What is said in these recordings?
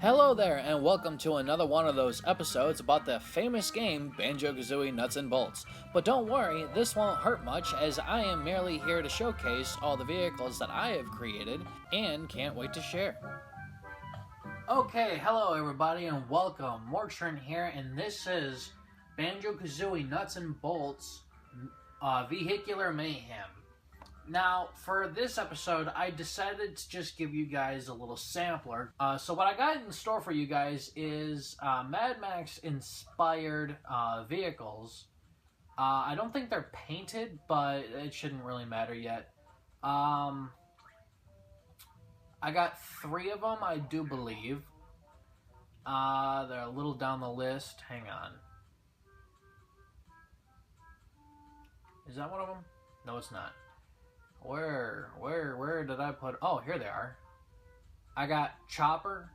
Hello there, and welcome to another one of those episodes about the famous game Banjo-Kazooie Nuts and Bolts. But don't worry, this won't hurt much, as I am merely here to showcase all the vehicles that I have created and can't wait to share. Okay, hello everybody and welcome. Mortrin here, and this is Banjo-Kazooie Nuts and Bolts Vehicular Mayhem. Now, for this episode, I decided to just give you guys a little sampler. So what I got in store for you guys is Mad Max-inspired vehicles. I don't think they're painted, but it shouldn't really matter yet. I got 3 of them, I do believe. They're a little down the list. Hang on. Is that one of them? No, it's not. Where did I put... Oh, here they are. I got Chopper,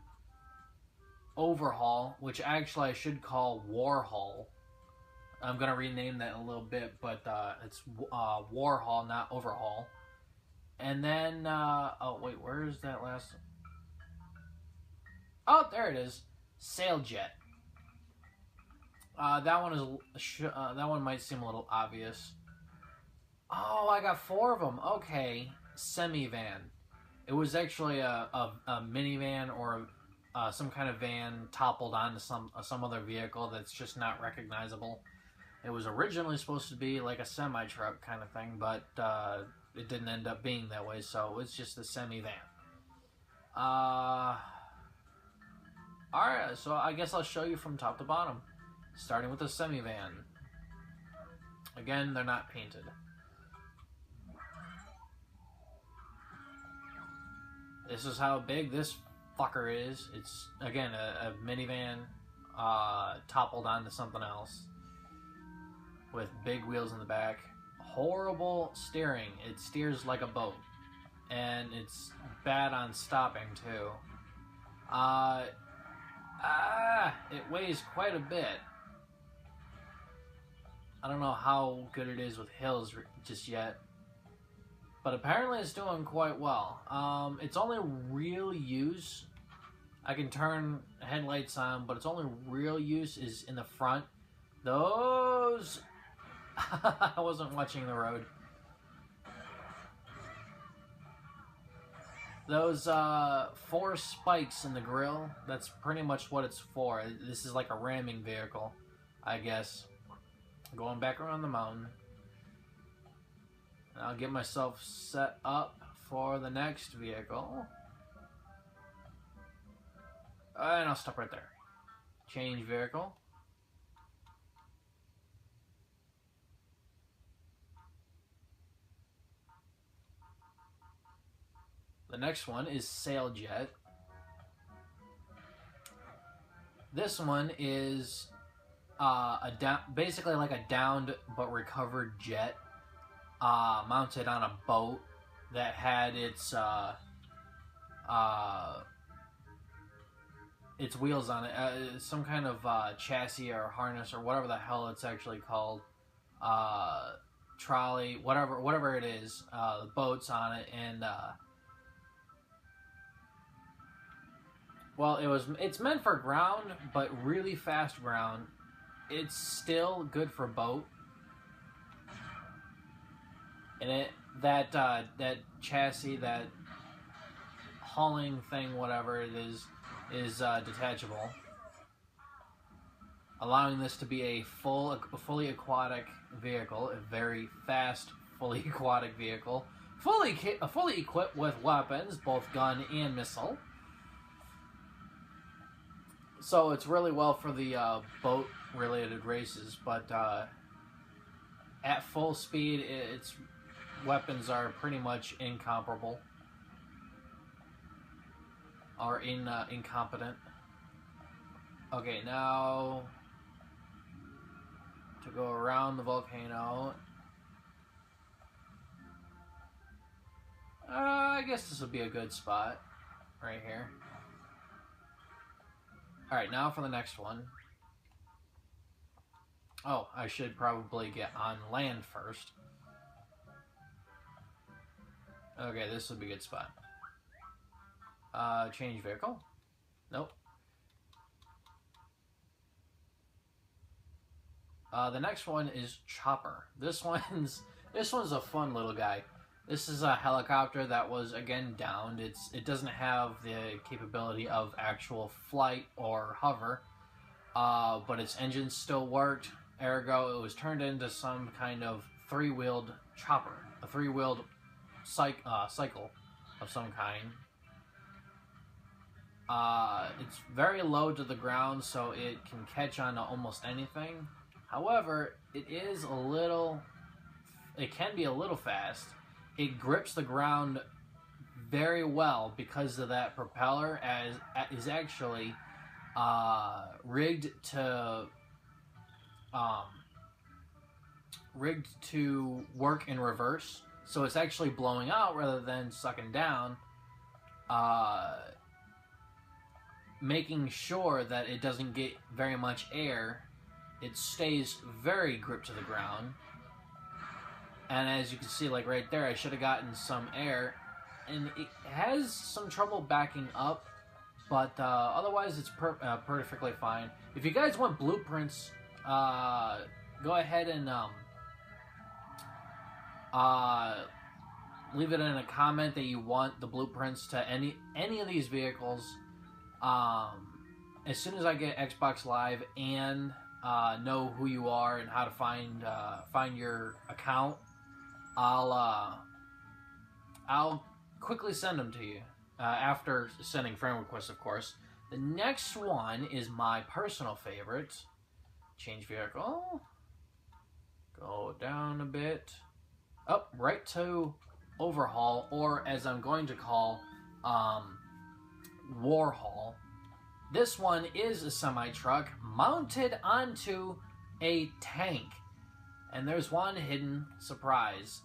Overhaul, which actually I should call Warhaul. I'm going to rename that in a little bit, but it's Warhaul, not Overhaul. And then, oh wait, where is that last... Oh, there it is. Sailjet. That one is... that one might seem a little obvious. Oh, I got 4 of them. Okay. Semi-van. It was actually a minivan or some kind of van toppled onto some other vehicle that's just not recognizable. It was originally supposed to be like a semi-truck kind of thing, but it didn't end up being that way, so it's just a semi-van. Alright, so I guess I'll show you from top to bottom. Starting with the semi-van. Again, they're not painted. This is how big this fucker is. It's, again, a minivan toppled onto something else with big wheels in the back. Horrible steering. It steers like a boat. And it's bad on stopping, too. It weighs quite a bit. I don't know how good it is with hills just yet. But apparently it's doing quite well. Its only real use, I can turn headlights on, but its only real use is in the front. Those... I wasn't watching the road. Those 4 spikes in the grill, that's pretty much what it's for. This is like a ramming vehicle, I guess. Going back around the mountain. I'll get myself set up for the next vehicle. And I'll stop right there. Change vehicle. The next one is Sailjet. This one is basically like a downed but recovered jet. Mounted on a boat that had its wheels on it, some kind of chassis or harness or whatever the hell it's actually called, trolley, whatever it is, the boat's on it, and well, it's meant for ground, but really fast ground. It's still good for boat. And that chassis, that hauling thing, whatever it is detachable, allowing this to be a fully aquatic vehicle, a very fast, fully aquatic vehicle, fully equipped with weapons, both gun and missile. So it's really well for the boat-related races, but at full speed, its weapons are pretty much incomparable or incompetent. Okay, now to go around the volcano. I guess this would be a good spot right here. Alright, now for the next one. Oh, I should probably get on land first. Okay, this would be a good spot. Change vehicle. Nope. The next one is Chopper. This one's a fun little guy. This is a helicopter that was again downed. It doesn't have the capability of actual flight or hover, but its engine still worked. Ergo, it was turned into some kind of three-wheeled chopper, a three-wheeled cycle of some kind. It's very low to the ground, so it can catch on to almost anything. However, it can be a little fast. It grips the ground very well because of that propeller, as is actually rigged to work in reverse. So it's actually blowing out rather than sucking down, making sure that it doesn't get very much air. It stays very gripped to the ground. And as you can see, like right there, I should have gotten some air. And it has some trouble backing up, but otherwise it's perfectly fine. If you guys want blueprints, go ahead and leave it in a comment that you want the blueprints to any of these vehicles. As soon as I get Xbox Live and know who you are and how to find your account, I'll quickly send them to you after sending friend requests, of course. The next one is my personal favorite. Change vehicle. Go down a bit. Up right to overhaul, or as I'm going to call Warhaul. This one is a semi-truck mounted onto a tank. And there's one hidden surprise.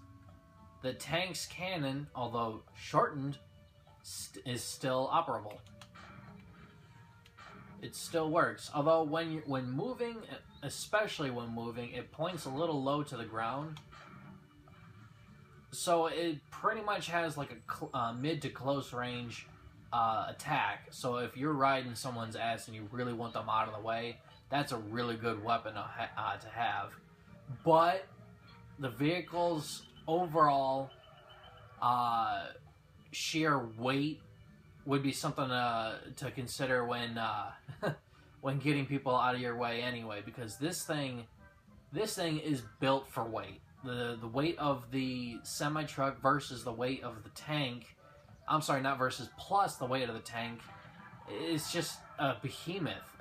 The tank's cannon, although shortened, is still operable. It still works. Although when moving, especially when moving, it points a little low to the ground. So it pretty much has like a mid to close range attack. So if you're riding someone's ass and you really want them out of the way, that's a really good weapon to have. But the vehicle's overall sheer weight would be something to consider when when getting people out of your way anyway, because this thing is built for weight. The weight of the semi-truck versus the weight of the tank, I'm sorry, not versus, plus the weight of the tank, is just a behemoth.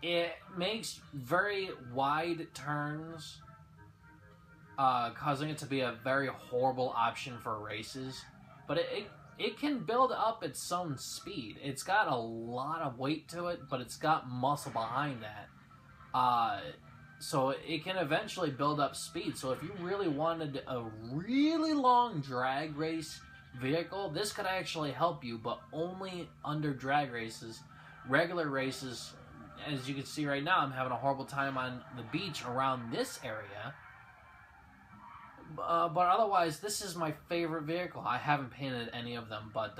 It makes very wide turns, causing it to be a very horrible option for races. But it can build up its own speed. It's got a lot of weight to it, but it's got muscle behind that. So it can eventually build up speed. So if you really wanted a really long drag race vehicle, this could actually help you, but only under drag races. Regular races, as you can see right now, I'm having a horrible time on the beach around this area. But otherwise, this is my favorite vehicle. I haven't painted any of them, but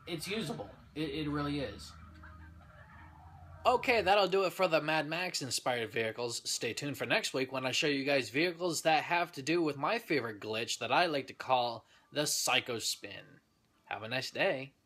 it's usable. It really is. Okay, that'll do it for the Mad Max inspired vehicles. Stay tuned for next week when I show you guys vehicles that have to do with my favorite glitch that I like to call the Psycho Spin. Have a nice day.